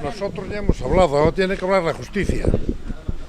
Nosotros ya hemos hablado, ahora tiene que hablar la justicia.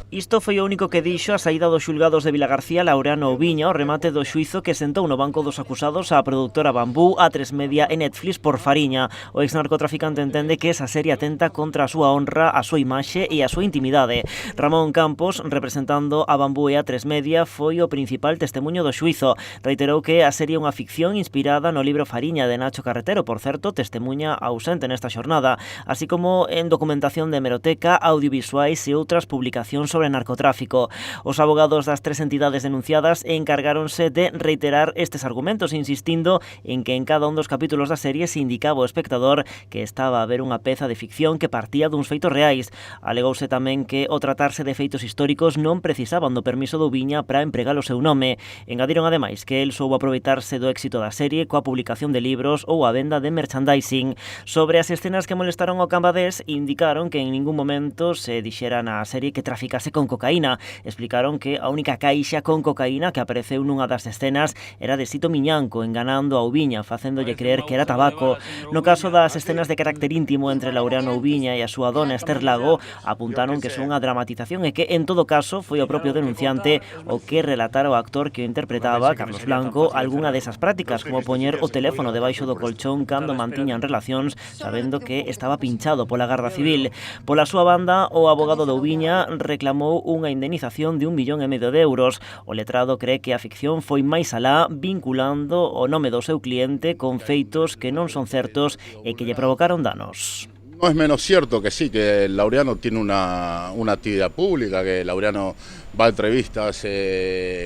Isto foi o único que dixo a saída dos xulgados de Vilagarcía Laureano Oubiña ao remate do xuízo que sentou no banco dos acusados a produtora Bambú, A3 Media e Netflix por Fariña. O ex-narcotraficante entende que esa serie atenta contra a súa honra, a súa imaxe e a súa intimidade. Ramón Campos, representando a Bambú e A3 Media, foi o principal testemuño do xuízo. Reiterou que a serie é unha ficción inspirada no libro Fariña de Nacho Carretero, por certo, testemuña ausente nesta xornada, así como en documentación de hemeroteca, audiovisuais e outras publicacións sobre narcotráfico. Os abogados das tres entidades denunciadas encargáronse de reiterar estes argumentos, insistindo en que en cada un dos capítulos da serie se indicaba ao espectador que estaba a ver unha peza de ficción que partía duns feitos reais. Alegouse tamén que, ao tratarse de feitos históricos, non precisaban do permiso do Oubiña para empregar o seu nome. Engadiron ademais que el soubo aproveitarse do éxito da serie coa publicación de libros ou a venda de merchandising. Sobre as escenas que molestaron ao Cambadés, indicaron que en ningún momento se dixera na serie que traficase con cocaína. Explicaron que a única caixa con cocaína que apareceu nunha das escenas era de Sito Miñanco, enganando a Oubiña, facéndolle creer que era tabaco. No caso das escenas de carácter íntimo entre Laureano Oubiña e a súa dona Esther Lago, apuntaron que son unha dramatización e que, en todo caso, foi o propio denunciante o que relatara o actor que o interpretaba, Carlos Blanco, algunha desas prácticas, como poñer o teléfono debaixo do colchón cando mantiñan relacións, sabendo que estaba pinchado pola Garda Civil. Pola súa banda, o abogado de Oubiña reclamou unha indemnización de 1,5 millón de euros. O letrado cree que a ficción foi máis alá, vinculando o nome do seu cliente con feitos que non son certos e que lle provocaron danos. No es menos cierto que sí, que Laureano tiene una actividad pública, que Laureano va a entrevistas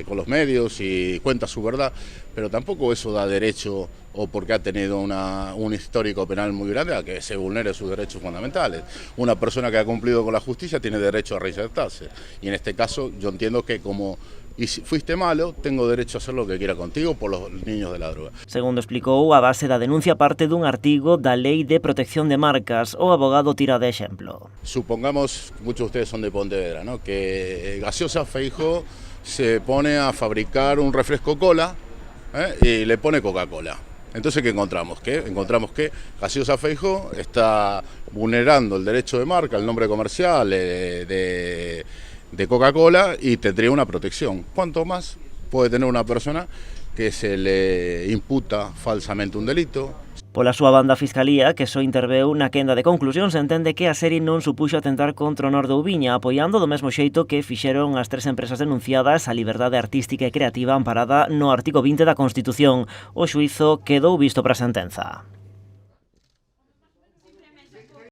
con los medios y cuenta su verdad, pero tampoco eso da derecho, o porque ha tenido un histórico penal muy grande, a que se vulnere sus derechos fundamentales. Una persona que ha cumplido con la justicia tiene derecho a reinsertarse, y en este caso yo entiendo que como fuiste malo, tengo derecho a hacer lo que quiera contigo por los niños de la droga. Segundo explicou, a base da denuncia parte dun artigo da Lei de Protección de Marcas. O abogado tira de exemplo. Supongamos, muchos de ustedes son de Pontevedra, ¿no?, que Gaseosa Feijó se pone a fabricar un refresco cola y le pone Coca-Cola. Entonces, ¿qué encontramos? Encontramos que Gaseosa Feijó está vulnerando el derecho de marca, el nombre comercial de Coca-Cola, y tendría una protección. ¿Cuánto más puede tener una persona que se le imputa falsamente un delito? Pola súa banda, a Fiscalía, que só interveu na quenda de conclusións, entende que a serie non supuxo atentar contra o honor de Oubiña, apoiando do mesmo xeito que fixeron as tres empresas denunciadas a liberdade artística e creativa amparada no artigo 20 da Constitución. O xuízo quedou visto para a sentenza.